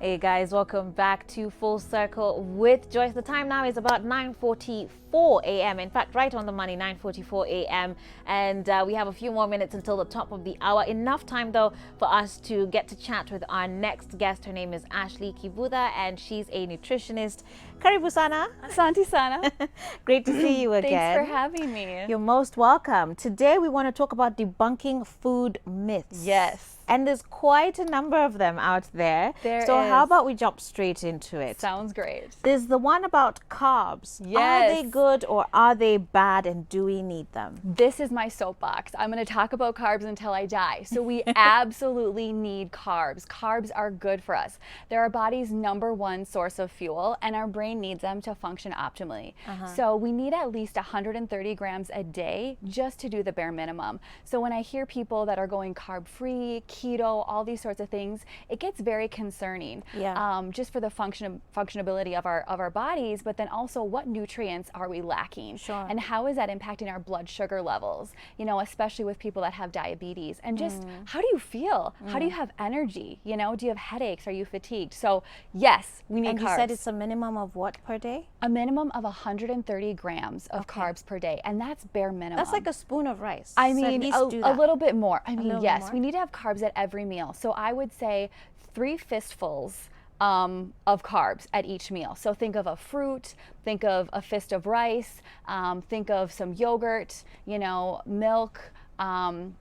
Hey guys, welcome back to Full Circle with Joyce. The time now is about 9:44 a.m. In fact, right on the money, 9:44 a.m. And we have a few more minutes until the top of the hour. Enough time though for us to get to chat with our next guest. Her name is Ashley Kivuda and she's a nutritionist. Karibu sana. Asante sana. Great to see you again. Thanks for having me. You're most welcome. Today we want to talk about debunking food myths. Yes. And there's quite a number of them out there. So how about we jump straight into it? Sounds great. There's the one about carbs. Yes. Are they good or are they bad, and do we need them? This is my soapbox. I'm going to talk about carbs until I die. So we absolutely need carbs. Carbs are good for us. They're our body's #1 source of fuel, and our brain needs them to function optimally. So we need at least 130 grams a day just to do the bare minimum. So when I hear people that are going carb-free, keto, all these sorts of things, it gets very concerning. Just for the functionability of our bodies, but then also what nutrients are we lacking? Sure. And how is that impacting our blood sugar levels? You know, especially with people that have diabetes. And just how do you feel? How do you have energy? You know, do you have headaches? Are you fatigued? So yes, we need carbs. And you said it's a minimum of what per day? A minimum of 130 grams of carbs per day, and that's bare minimum. That's like a spoon of rice. I So mean, at least do a that. little bit more. I mean, little bit yes, more? we need to have carbs at every meal. So I would say 3 fistfuls of carbs at each meal. So think of a fruit, think of a fist of rice, think of some yogurt, you know, milk, and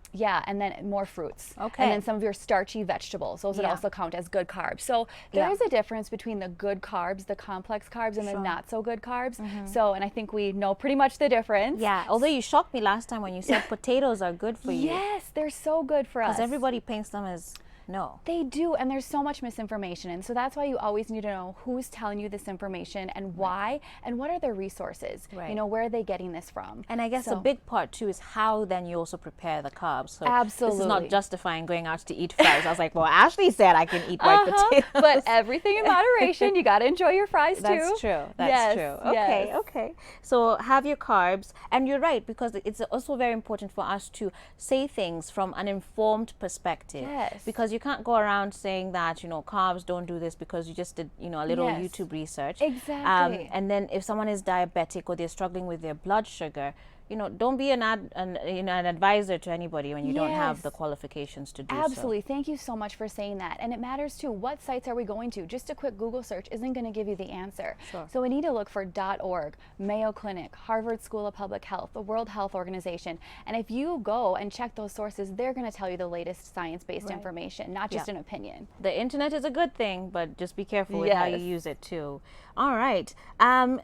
then more fruits. Okay. And then some of your starchy vegetables. Those would also count as good carbs. So there is a difference between the good carbs, the complex carbs, and the not so good carbs. So, and I think we know pretty much the difference. Yeah, although you shocked me last time when you said potatoes are good for you. Yes, they're so good for us. Because everybody paints them as no. They do, and there's so much misinformation, and so that's why you always need to know who's telling you this information and why, and what are their resources. Right. You know, where are they getting this from? And I guess a big part too is how then you also prepare the carbs. So Absolutely. This is not justifying going out to eat fries. I was like, well, Ashley said I can eat white potatoes. But everything in moderation. You got to enjoy your fries too. That's true. That's Yes, true. Okay, yes. okay. So have your carbs, and you're right, because it's also very important for us to say things from an informed perspective. Yes. Because you can't go around saying that, you know, carbs don't do this because you just did, you know, a little Yes. YouTube research. Exactly. And then if someone is diabetic or they're struggling with their blood sugar, you know, don't be an advisor to anybody when you don't have the qualifications to do so. Absolutely. Thank you so much for saying that. And it matters too. What sites are we going to? Just a quick Google search isn't going to give you the answer. Sure. So we need to look for .org, Mayo Clinic, Harvard School of Public Health, the World Health Organization. And if you go and check those sources, they're going to tell you the latest science-based information, not just an opinion. The internet is a good thing, but just be careful with how you use it too. All right.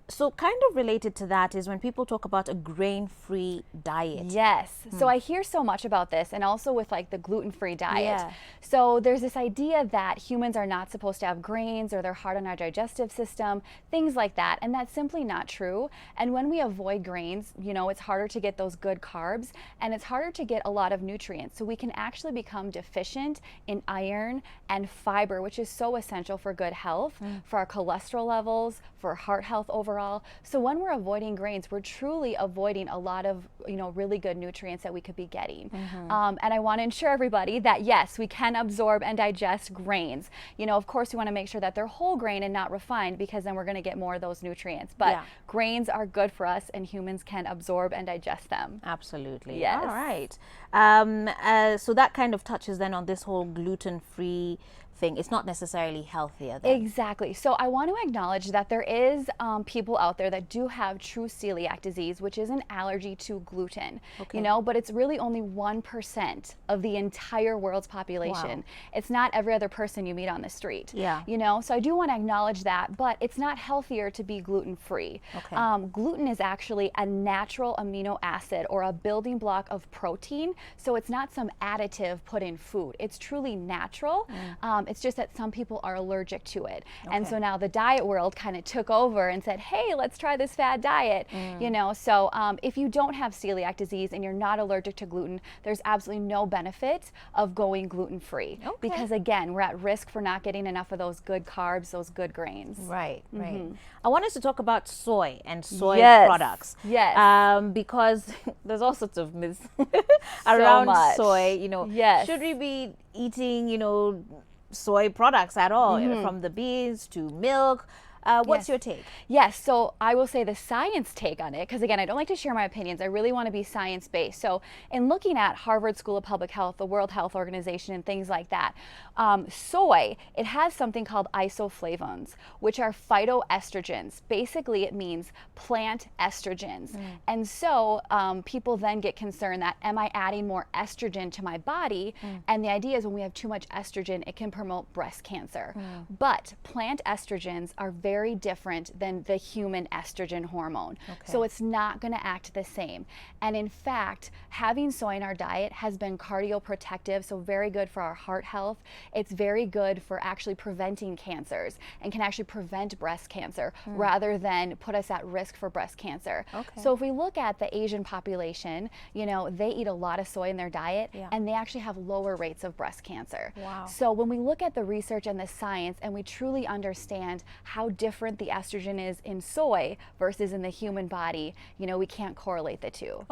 So kind of related to that is when people talk about a grain-free diet. Yes. So I hear so much about this, and also with like the gluten-free diet. Yeah. So there's this idea that humans are not supposed to have grains, or they're hard on our digestive system, things like that. And that's simply not true. And when we avoid grains, you know, it's harder to get those good carbs, and it's harder to get a lot of nutrients. So we can actually become deficient in iron and fiber, which is so essential for good health, for our cholesterol levels, for heart health overall. So when we're avoiding grains, we're truly avoiding a lot of, you know, really good nutrients that we could be getting. And I want to ensure everybody that yes, we can absorb and digest grains. You know, of course, we want to make sure that they're whole grain and not refined, because then we're going to get more of those nutrients. But grains are good for us, and humans can absorb and digest them. Absolutely. Yes. All right. So that kind of touches then on this whole gluten-free thing. It's not necessarily healthier then. Exactly. So I want to acknowledge that there is people out there that do have true celiac disease, which is an allergy to gluten. You know, but it's really only 1% of the entire world's population. It's not every other person you meet on the street. Yeah. You know, so I do want to acknowledge that, but it's not healthier to be gluten-free. Gluten is actually a natural amino acid, or a building block of protein. So it's not some additive put in food. It's truly natural. It's just that some people are allergic to it. And so now the diet world kind of took over and said, hey, let's try this fad diet. You know, so if you don't have celiac disease and you're not allergic to gluten, there's absolutely no benefit of going gluten-free. Because again, we're at risk for not getting enough of those good carbs, those good grains. Right, right. I want us to talk about soy and soy products. Yes. Because there's all sorts of myths around much. soy. You know, Yes. should we be eating, you know, soy products at all, from the beans to milk. What's Yes. your take? Yes, so I will say the science take on it, because again, I don't like to share my opinions. I really want to be science-based. So in looking at Harvard School of Public Health, the World Health Organization, and things like that, soy, it has something called isoflavones, which are phytoestrogens. Basically, it means plant estrogens. And so people then get concerned that, am I adding more estrogen to my body? And the idea is when we have too much estrogen, it can promote breast cancer. But plant estrogens are very different than the human estrogen hormone. So it's not going to act the same. And in fact, having soy in our diet has been cardioprotective, so very good for our heart health. It's very good for actually preventing cancers and can actually prevent breast cancer rather than put us at risk for breast cancer. So if we look at the Asian population, you know, they eat a lot of soy in their diet and they actually have lower rates of breast cancer. So when we look at the research and the science and we truly understand how different the estrogen is in soy versus in the human body, you know, we can't correlate the two.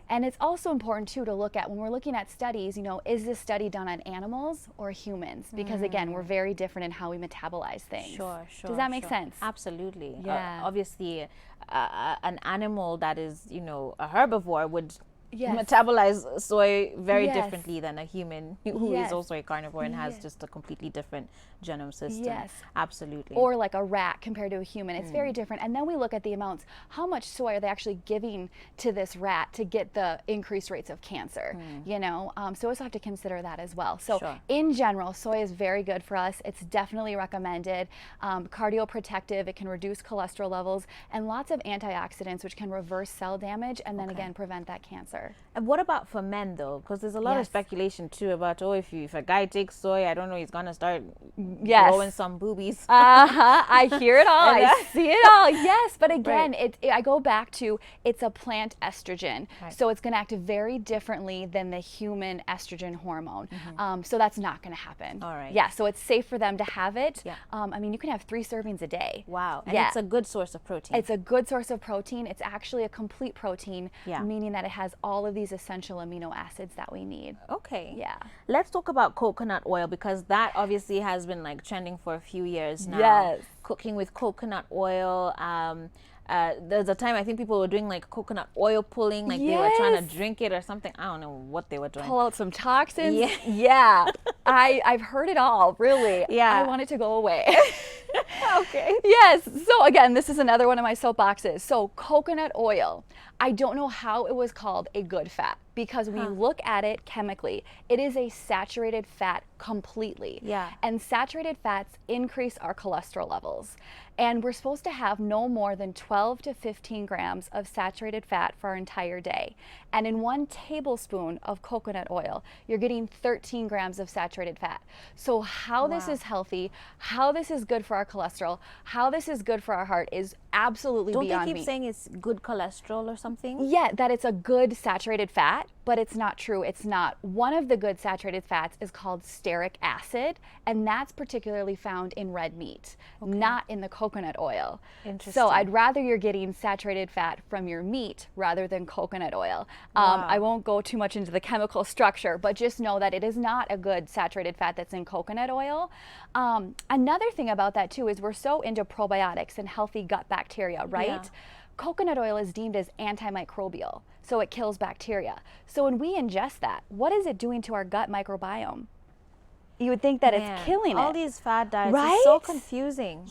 And it's also important too to look at, when we're looking at studies, you know, is this study done on animals or humans? Because again, we're very different in how we metabolize things. Does that make sense? Absolutely. Yeah. Obviously, an animal that is, you know, a herbivore would metabolize soy very differently than a human who is also a carnivore and has just a completely different genome system. Absolutely. Or like a rat compared to a human. It's very different. And then we look at the amounts. How much soy are they actually giving to this rat to get the increased rates of cancer? You know, so we also have to consider that as well. So in general, soy is very good for us. It's definitely recommended. Cardioprotective, it can reduce cholesterol levels, and lots of antioxidants which can reverse cell damage and then again prevent that cancer. And what about for men though? Because there's a lot of speculation too about, oh, if a guy takes soy, I don't know, he's gonna start growing some boobies. I hear it all. I see it all. Yes, but again, I go back to, it's a plant estrogen, so it's gonna act very differently than the human estrogen hormone. So that's not gonna happen. Yeah, so it's safe for them to have it. I mean, you can have 3 servings a day. Wow. And it's a good source of protein. It's a good source of protein. It's actually a complete protein, meaning that it has all of these essential amino acids that we need. Yeah. Let's talk about coconut oil, because that obviously has been like trending for a few years now. Cooking with coconut oil. There's a time I think people were doing like coconut oil pulling, like they were trying to drink it or something. I don't know what they were doing. Pull out some toxins. I've heard it all, really. I want it to go away. Yes. So again, this is another one of my soapboxes. So coconut oil, I don't know how it was called a good fat, because when you look at it chemically, it is a saturated fat completely. And saturated fats increase our cholesterol levels. And we're supposed to have no more than 12 to 15 grams of saturated fat for our entire day. And in 1 tablespoon of coconut oil, you're getting 13 grams of saturated fat. So how this is healthy, how this is good for our cholesterol, how this is good for our heart is absolutely beyond me. Don't they keep saying it's good cholesterol or something? Yeah, that it's a good saturated fat, but it's not true. It's not. One of the good saturated fats is called stearic acid, and that's particularly found in red meat, not in the coconut oil. So I'd rather you're getting saturated fat from your meat rather than coconut oil. I won't go too much into the chemical structure, but just know that it is not a good saturated fat that's in coconut oil. Another thing about that too is we're so into probiotics and healthy gut bacteria, right? Coconut oil is deemed as antimicrobial, so it kills bacteria. So when we ingest that, what is it doing to our gut microbiome? You would think that it's killing it. All these fad diets is so confusing.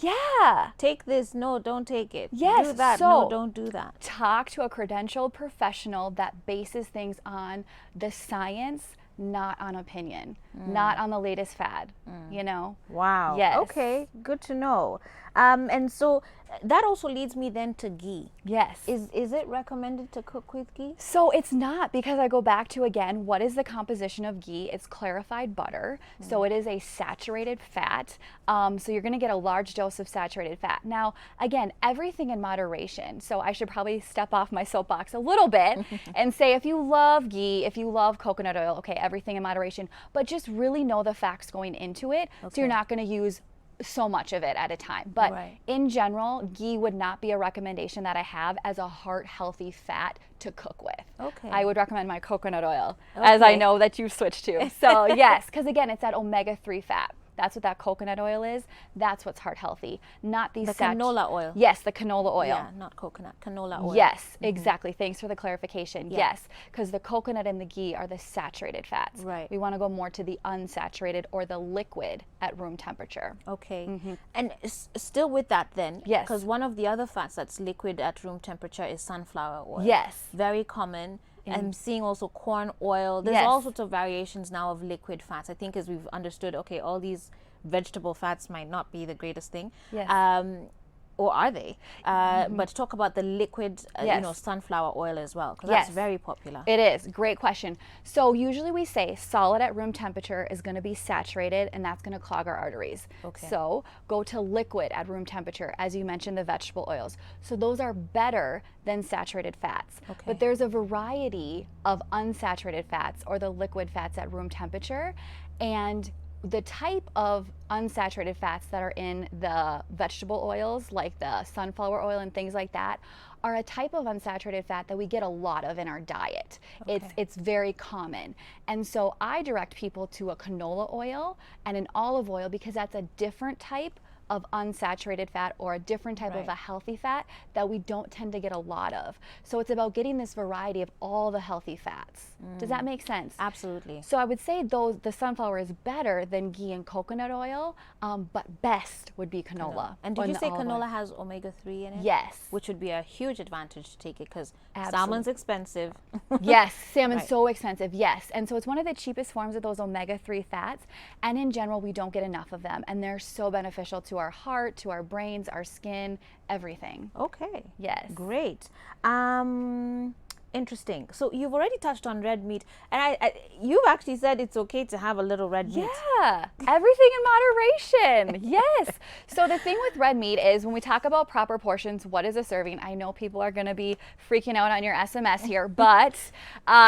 Take this, no, don't take it. Do that, no, don't do that. Talk to a credentialed professional that bases things on the science, not on opinion, not on the latest fad, you know? Wow. Yes. Okay, good to know. And so that also leads me then to ghee. Yes. Is it recommended to cook with ghee? So it's not, because I go back to, again, what is the composition of ghee? It's clarified butter, so it is a saturated fat. So you're gonna get a large dose of saturated fat. Now, again, everything in moderation. So I should probably step off my soapbox a little bit and say, if you love ghee, if you love coconut oil, okay, everything in moderation, but just really know the facts going into it, so you're not gonna use so much of it at a time. But in general, ghee would not be a recommendation that I have as a heart healthy fat to cook with. I would recommend my coconut oil, as I know that you've switched to. So yes, because again, it's that omega-3 fat. That's what that coconut oil is. That's what's heart healthy, not these canola oil. Yes, the canola oil. Yeah, not coconut, canola oil. Yes, exactly. Thanks for the clarification. Yeah. Yes, because the coconut and the ghee are the saturated fats. Right. We want to go more to the unsaturated or the liquid at room temperature. Okay. And still with that then, Yes. because one of the other fats that's liquid at room temperature is sunflower oil. Yes. Very common. I'm seeing also corn oil. There's Yes. all sorts of variations now of liquid fats. I think as we've understood, okay, all these vegetable fats might not be the greatest thing. Yes. Or are they? But talk about the liquid, Yes. sunflower oil as well, because Yes. that's very popular. It is. Great question. So usually we say solid at room temperature is going to be saturated, and that's going to clog our arteries. Okay. So go to liquid at room temperature, as you mentioned, the vegetable oils. So those are better than saturated fats. Okay. But there's a variety of unsaturated fats or the liquid fats at room temperature, and the type of unsaturated fats that are in the vegetable oils, like the sunflower oil and things like that, are a type of unsaturated fat that we get a lot of in our diet. Okay. It's very common. And so I direct people to a canola oil and an olive oil because that's a different type of unsaturated fat or a different type of Right. a healthy fat that we don't tend to get a lot of. So it's about getting this variety of all the healthy fats. Does that make sense? Absolutely. So I would say the sunflower is better than ghee and coconut oil, but best would be canola. And or did you the say olive oil. canola has omega-3 in it? Yes. Which would be a huge advantage to take it because Absolutely. salmon's expensive. Yes, salmon's Right. so expensive, yes. And so it's one of the cheapest forms of those omega-3 fats. And in general, we don't get enough of them. And they're so beneficial to our heart, to our brains, our skin, everything. Okay. Yes. Great. Interesting. So you've already touched on red meat, and you've actually said it's okay to have a little red meat. Yeah, everything in moderation. Yes. So the thing with red meat is when we talk about proper portions, what is a serving? I know people are going to be freaking out on your SMS here, but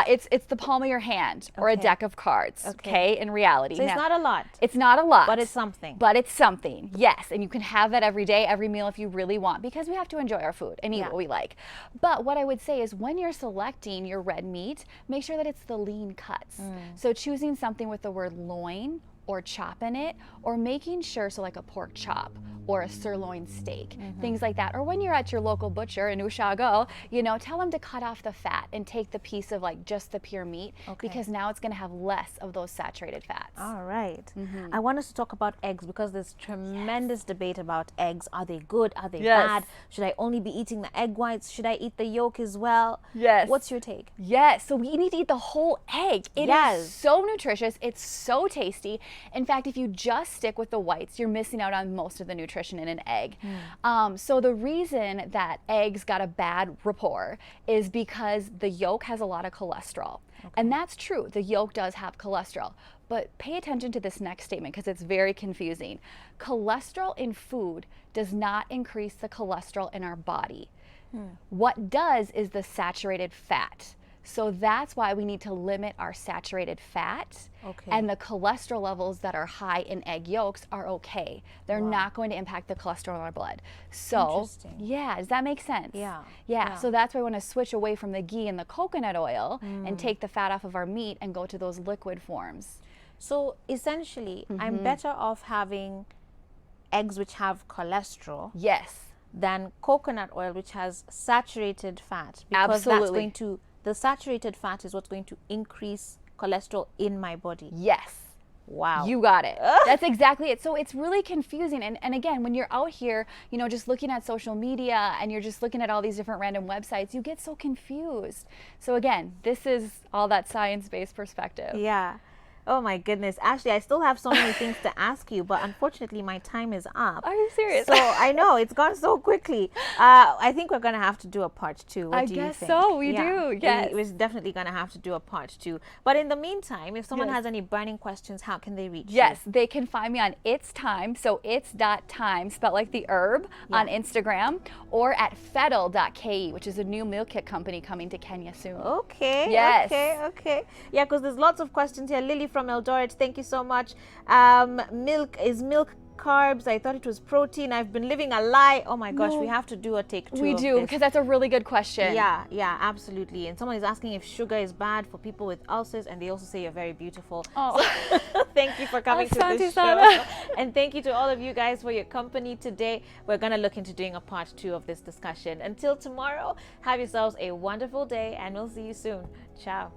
it's the palm of your hand or a Okay. deck of cards. Okay. Okay. In reality, So it's Now, not a lot, It's not a lot, but it's something. But it's something, yes. And you can have that every day, every meal if you really want, because we have to enjoy our food and eat Yeah. what we like. But what I would say is when you're selecting your red meat, make sure that it's the lean cuts. So choosing something with the word loin or chop in it, or making sure, so like a pork chop or a sirloin steak, things like that. Or when you're at your local butcher in Ushago, tell them to cut off the fat and take the piece of like just the pure meat, Okay. because now it's going to have less of those saturated fats. All right. I want us to talk about eggs because there's tremendous debate about eggs. Are they good? Are they Yes. bad? Should I only be eating the egg whites? Should I eat the yolk as well? Yes. What's your take? Yes, so we need to eat the whole egg. It is Yes. so nutritious. It's so tasty. In fact, if you just stick with the whites, you're missing out on most of the nutrition in an egg. So the reason that eggs got a bad rapport is because the yolk has a lot of cholesterol. And that's true. The yolk does have cholesterol. But pay attention to this next statement because it's very confusing. Cholesterol in food does not increase the cholesterol in our body. What does is the saturated fat. So that's why we need to limit our saturated fat. Okay. And the cholesterol levels that are high in egg yolks are okay. They're not going to impact the cholesterol in our blood. So, Interesting. yeah, does that make sense? Yeah. Yeah, so that's why we want to switch away from the ghee and the coconut oil and take the fat off of our meat and go to those liquid forms. So essentially, I'm better off having eggs which have cholesterol Yes. than coconut oil which has saturated fat, because that's Absolutely. going to, the saturated fat is what's going to increase cholesterol in my body. Yes. Wow. You got it. That's exactly it. So it's really confusing. And again, when you're out here, just looking at social media and you're just looking at all these different random websites, you get so confused. So again, this is all that science-based perspective. Yeah. Oh my goodness. Ashley, I still have so many things to ask you, but unfortunately my time is up. Are you serious? So I know it's gone so quickly. I think we're going to have to do a part 2. What I do you guess think? so. We do. Yes. We're definitely going to have to do a part 2. But in the meantime, if someone Yes. has any burning questions, how can they reach Yes, you? they can find me on It's Time, so it's.time, spelled like the herb, on Instagram, or at fettle.ke, which is a new meal kit company coming to Kenya soon. Okay. Yes. Okay. Yeah, because there's lots of questions here. Lily from Eldoret, thank you so much. Milk carbs. I thought it was protein. I've been living a lie. Oh my gosh, No. we have to do a take two. We of do, this. because that's a really good question. Yeah, yeah, absolutely. And someone is asking if sugar is bad for people with ulcers, and they also say you're very beautiful. Oh. So, thank you for coming to Asante this sana. show. And thank you to all of you guys for your company today. We're going to look into doing a part 2 of this discussion. Until tomorrow, have yourselves a wonderful day, and we'll see you soon. Ciao.